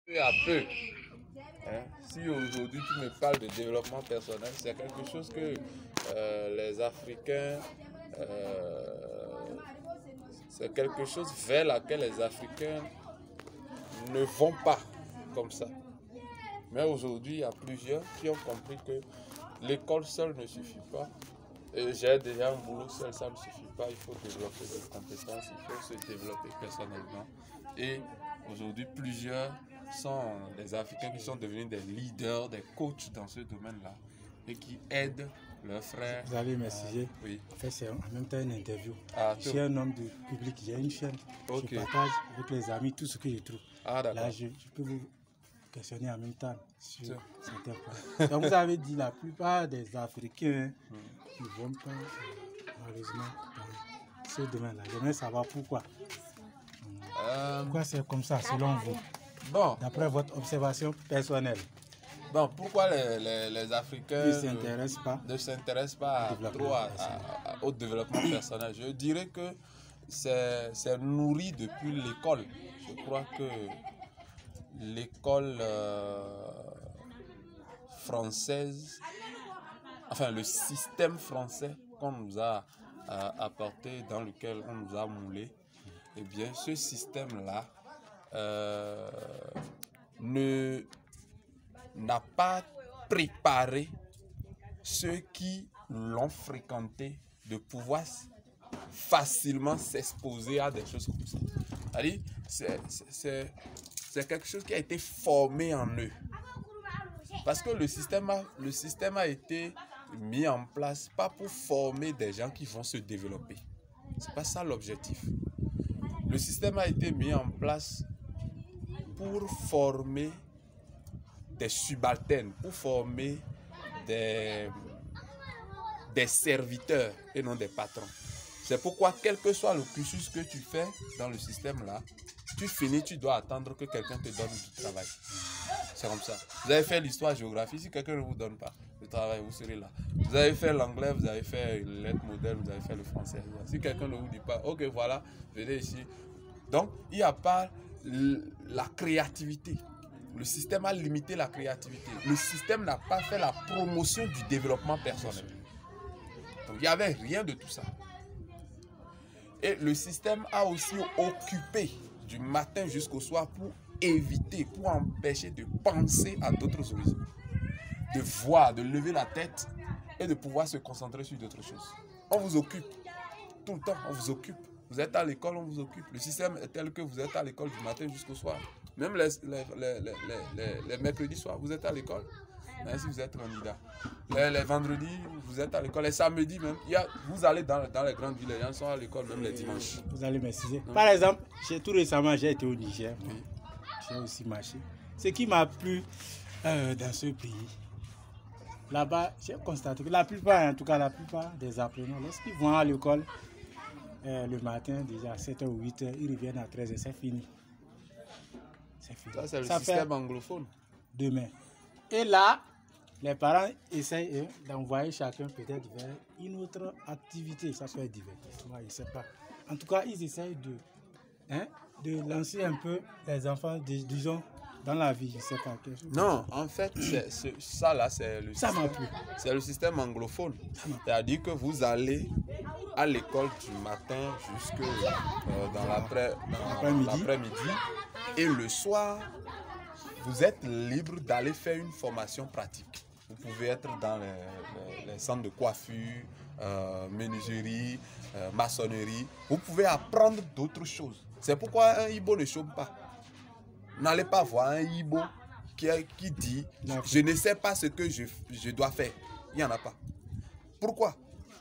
Peu à peu. Hein. Si aujourd'hui tu me parles de développement personnel, c'est quelque chose que les Africains, c'est quelque chose vers laquelle les Africains ne vont pas comme ça. Mais aujourd'hui, il y a plusieurs qui ont compris que l'école seule ne suffit pas. J'ai déjà un boulot seul, ça ne suffit pas. Il faut développer des compétences, il faut se développer personnellement. Et aujourd'hui, plusieurs sont des Africains qui sont devenus des leaders, des coachs dans ce domaine-là et qui aident leurs frères. Vous allez m'excuser. Oui. En fait, c'est en même temps une interview. Ah, je suis un homme de public, j'ai une chaîne. Okay. Je partage avec les amis tout ce que je trouve. Ah, là, je peux vous questionner en même temps sur certains points. Donc, vous avez dit la plupart des Africains ne vont pas, malheureusement, dans ce domaine-là. J'aimerais savoir pourquoi. Pourquoi c'est comme ça, selon vous? Bon. D'après votre observation personnelle. Bon, pourquoi les Africains ne s'intéressent pas trop au développement personnel? Je dirais que c'est nourri depuis l'école. Je crois que l'école française, enfin le système français qu'on nous a apporté, dans lequel on nous a moulé, eh bien ce système-là n'a pas préparé ceux qui l'ont fréquenté de pouvoir facilement s'exposer à des choses comme ça. C'est quelque chose qui a été formé en eux. Parce que le système a été mis en place pas pour former des gens qui vont se développer. C'est pas ça l'objectif. Le système a été mis en place pour former des subalternes, pour former des serviteurs et non des patrons. C'est pourquoi, quel que soit le cursus que tu fais dans le système-là, tu finis, tu dois attendre que quelqu'un te donne du travail. C'est comme ça. Vous avez fait l'histoire-géographie, si quelqu'un ne vous donne pas le travail, vous serez là. Vous avez fait l'anglais, vous avez fait les lettres modèles, vous avez fait le français. Si quelqu'un ne vous dit pas, ok, voilà, venez ici. Donc, il n'y a pas la créativité. Le système a limité la créativité. Le système n'a pas fait la promotion du développement personnel. Donc, il n'y avait rien de tout ça. Et le système a aussi occupé du matin jusqu'au soir pour éviter, pour empêcher de penser à d'autres horizons. De voir, de lever la tête et de pouvoir se concentrer sur d'autres choses. On vous occupe. Tout le temps, on vous occupe. Vous êtes à l'école, on vous occupe. Le système est tel que vous êtes à l'école du matin jusqu'au soir. Même les mercredis soirs, vous êtes à l'école. Si vous êtes candidat. Les vendredis, vous êtes à l'école. Les samedis même. Vous allez dans les grandes villes, les gens sont à l'école même les dimanches. Vous allez m'excuser. Par exemple, tout récemment, j'ai été au Niger. Oui. J'ai aussi marché. Ce qui m'a plu dans ce pays, là-bas, j'ai constaté que la plupart, en tout cas la plupart des apprenants, lorsqu'ils vont à l'école, le matin, déjà à 7h ou 8h, ils reviennent à 13h, c'est fini. C'est fini. Ça, c'est le système anglophone. Demain. Et là, les parents essayent d'envoyer chacun peut-être vers une autre activité. Ça peut être divertissement, je ne sais pas. En tout cas, ils essayent de lancer un peu les enfants, disons, dans la vie, je ne sais pas. Non, en fait, ça là, c'est le système anglophone. C'est-à-dire que vous allez à l'école du matin jusque dans l'après-midi. Et le soir, vous êtes libre d'aller faire une formation pratique. Vous pouvez être dans les centres de coiffure, menuiserie, maçonnerie. Vous pouvez apprendre d'autres choses. C'est pourquoi un Ibo ne chôme pas. N'allez pas voir un Ibo qui dit « Je ne sais pas ce que je dois faire ». Il n'y en a pas. Pourquoi?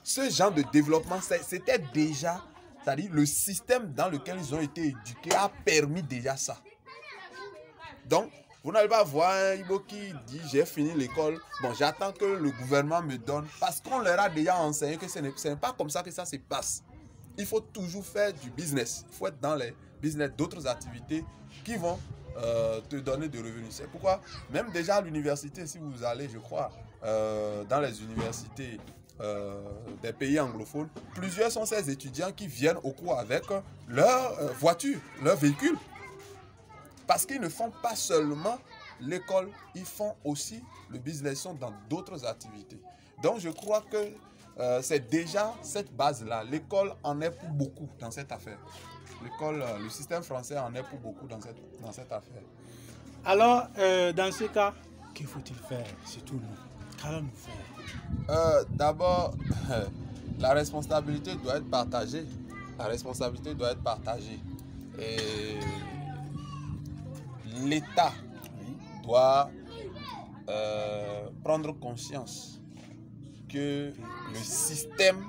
Ce genre de développement, c'était déjà, c'est-à-dire le système dans lequel ils ont été éduqués a permis déjà ça. Donc, vous n'allez pas voir un Ibo qui dit « J'ai fini l'école, bon, j'attends que le gouvernement me donne ». Parce qu'on leur a déjà enseigné que ce n'est pas comme ça que ça se passe. Il faut toujours faire du business. Il faut être dans les business, d'autres activités qui vont te donner de revenus. C'est pourquoi, même déjà à l'université, si vous allez, je crois, dans les universités des pays anglophones, plusieurs sont ces étudiants qui viennent au cours avec leur voiture, leur véhicule. Parce qu'ils ne font pas seulement l'école, ils font aussi le business, ils sont dans d'autres activités. Donc je crois que c'est déjà cette base-là. L'école en est pour beaucoup dans cette affaire. L'école, le système français en est pour beaucoup dans cette affaire. Alors, dans ce cas, que faut-il faire, surtout nous? Qu'allons-nous faire? D'abord, la responsabilité doit être partagée. La responsabilité doit être partagée. Et l'État doit prendre conscience que le système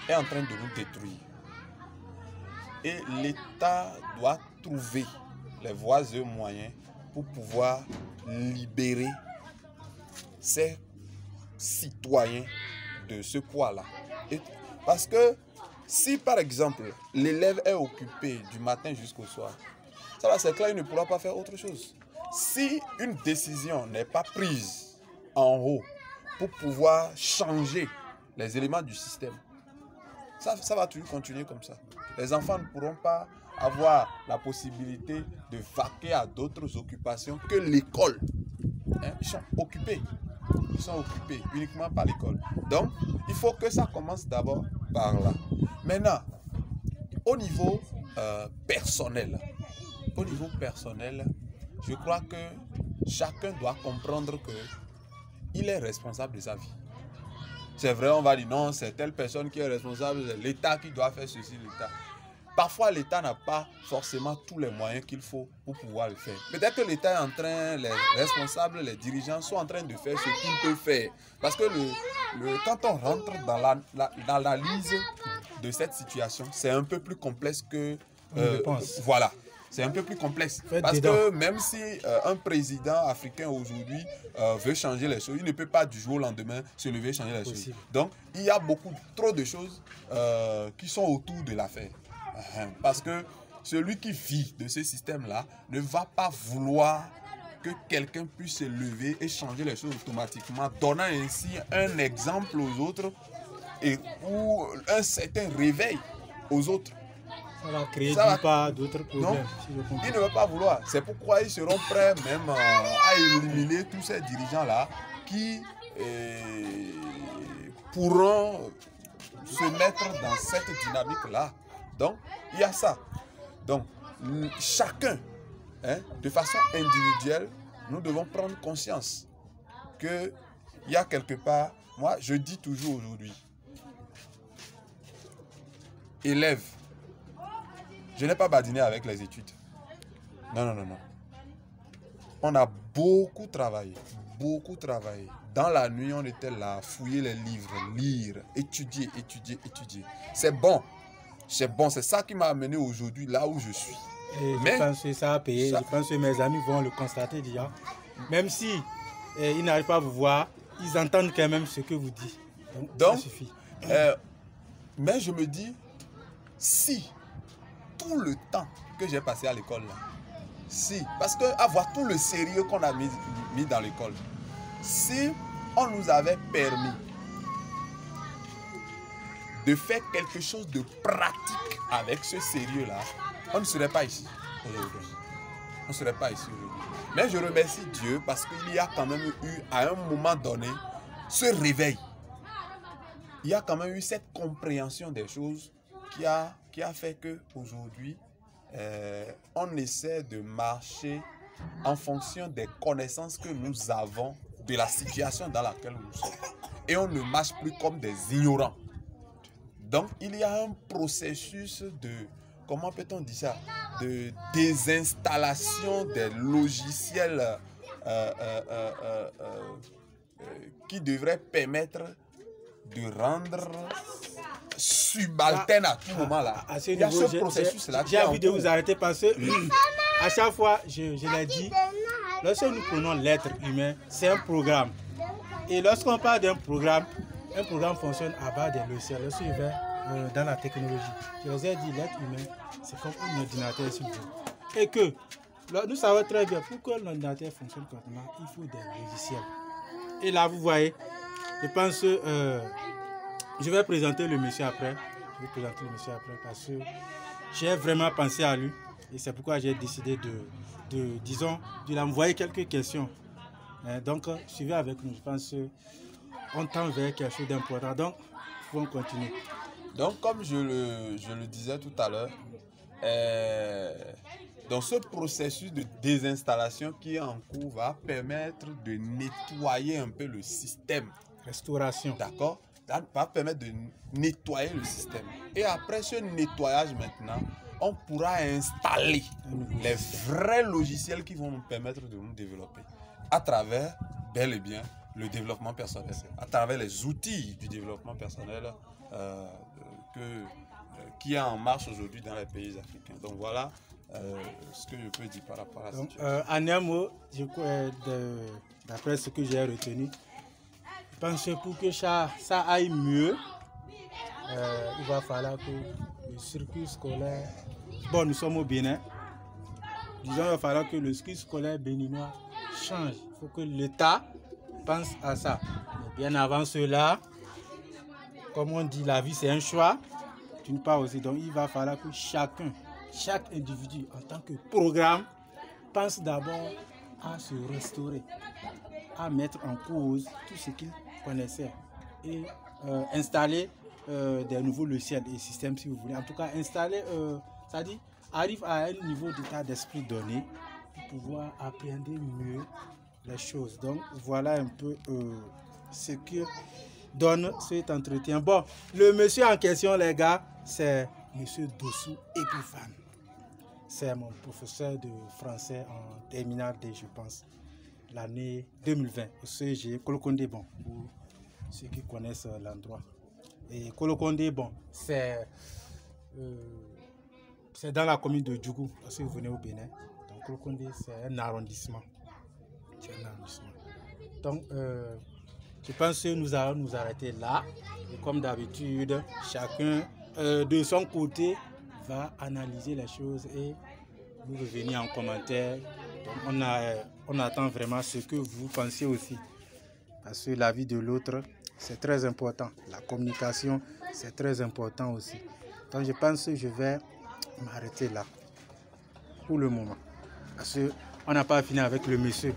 est en train de nous détruire. Et l'État doit trouver les voies et moyens pour pouvoir libérer ses citoyens de ce poids-là. Parce que si par exemple l'élève est occupé du matin jusqu'au soir, ça va, c'est clair, il ne pourra pas faire autre chose. Si une décision n'est pas prise en haut pour pouvoir changer les éléments du système, ça va toujours continuer comme ça. Les enfants ne pourront pas avoir la possibilité de vaquer à d'autres occupations que l'école. Ils sont occupés. Ils sont occupés uniquement par l'école. Donc, il faut que ça commence d'abord par là. Maintenant, au niveau personnel, je crois que chacun doit comprendre qu'il est responsable de sa vie. C'est vrai, on va dire non, c'est telle personne qui est responsable, c'est l'État qui doit faire ceci, l'État. Parfois, l'État n'a pas forcément tous les moyens qu'il faut pour pouvoir le faire. Peut-être que l'État est en train, les responsables, les dirigeants sont en train de faire ce qu'ils peuvent faire. Parce que quand on rentre dans l'analyse de cette situation, c'est un peu plus complexe que... voilà. C'est un peu plus complexe. Parce que même si un président africain aujourd'hui veut changer les choses, il ne peut pas du jour au lendemain se lever et changer les choses. Donc, il y a trop de choses qui sont autour de l'affaire. Parce que celui qui vit de ce système-là ne va pas vouloir que quelqu'un puisse se lever et changer les choses automatiquement, donnant ainsi un exemple aux autres ou un certain réveil aux autres. Ça va créer d'autres problèmes. Non, ils ne veulent pas vouloir. C'est pourquoi ils seront prêts même à éliminer tous ces dirigeants-là qui pourront se mettre dans cette dynamique-là. Donc, il y a ça. Donc, chacun, de façon individuelle, nous devons prendre conscience qu'il y a quelque part, moi je dis toujours aujourd'hui, élève, je n'ai pas badiné avec les études. Non, non, non, non. On a beaucoup travaillé. Beaucoup travaillé. Dans la nuit, on était là, fouiller les livres, lire, étudier, étudier, étudier. C'est bon. C'est bon. C'est ça qui m'a amené aujourd'hui là où je suis. Et je pense que ça a payé. Je pense que mes amis vont le constater déjà. Même si ils n'arrivent pas à vous voir, ils entendent quand même ce que vous dites. Donc ça suffit. Mais je me dis, si tout le temps que j'ai passé à l'école là, si, parce que avoir tout le sérieux qu'on a mis dans l'école, si on nous avait permis de faire quelque chose de pratique avec ce sérieux là, on ne serait pas ici aujourd'hui. On ne serait pas ici aujourd'hui. Mais je remercie Dieu parce qu'il y a quand même eu à un moment donné ce réveil. Il y a quand même eu cette compréhension des choses qui a fait qu'aujourd'hui, on essaie de marcher en fonction des connaissances que nous avons de la situation dans laquelle nous sommes. Et on ne marche plus comme des ignorants. Donc, il y a un processus de, comment peut-on dire ça, de désinstallation des logiciels qui devraient permettre de rendre subalterne à tout moment là. À ce niveau, ce processus-là. J'ai envie de vous arrêter parce que à chaque fois, je l'ai dit, lorsque nous prenons l'être humain, c'est un programme. Et lorsqu'on parle d'un programme fonctionne à base des logiciels. Lorsqu'il va dans la technologie, je vous ai dit, l'être humain, c'est comme un ordinateur sur vous. Et que nous savons très bien, pour que l'ordinateur fonctionne correctement, il faut des logiciels. Et là, vous voyez, je pense que je vais présenter le monsieur après. Parce que j'ai vraiment pensé à lui. Et c'est pourquoi j'ai décidé disons, de l'envoyer quelques questions. Donc, suivez avec nous. Je pense qu'on tend vers quelque chose d'important. Donc, il faut continuer. Donc, comme je le disais tout à l'heure, dans ce processus de désinstallation qui est en cours va permettre de nettoyer un peu le système. Restauration. D'accord? Ça va permettre de nettoyer le système. Et après ce nettoyage maintenant, on pourra installer les vrais logiciels qui vont nous permettre de nous développer à travers, bel et bien, le développement personnel, à travers les outils du développement personnel qui est en marche aujourd'hui dans les pays africains. Donc voilà ce que je peux dire par rapport à ça. En un mot, d'après ce que j'ai retenu, je pense que pour que ça aille mieux, il va falloir que le circuit scolaire... Bon, nous sommes au Bénin. Disons, il va falloir que le circuit scolaire béninois change. Il faut que l'État pense à ça. Mais bien avant cela, comme on dit, la vie c'est un choix. D'une part aussi, donc il va falloir que chaque individu en tant que programme pense d'abord à se restaurer, à mettre en cause tout ce qu'il connaissait et installer des nouveaux logiciels et systèmes si vous voulez. En tout cas, installer, c'est-à-dire arrive à un niveau d'état d'esprit donné pour pouvoir appréhender mieux les choses. Donc voilà un peu ce que donne cet entretien. Bon, le monsieur en question, les gars, c'est monsieur Dossou Epiphane. C'est mon professeur de français en terminale D, je pense, l'année 2020, au CEG Kolokondé Bon, pour ceux qui connaissent l'endroit. Et Kolokondé Bon, c'est dans la commune de Djougou, si vous venez au Bénin. Donc Kolokondé, c'est un arrondissement. Donc, je pense que nous allons nous arrêter là. Et comme d'habitude, chacun de son côté va analyser les choses et nous revenir en commentaire. Donc on attend vraiment ce que vous pensez aussi. Parce que la vie de l'autre, c'est très important. La communication, c'est très important aussi. Donc je pense que je vais m'arrêter là pour le moment. Parce qu'on n'a pas fini avec le monsieur.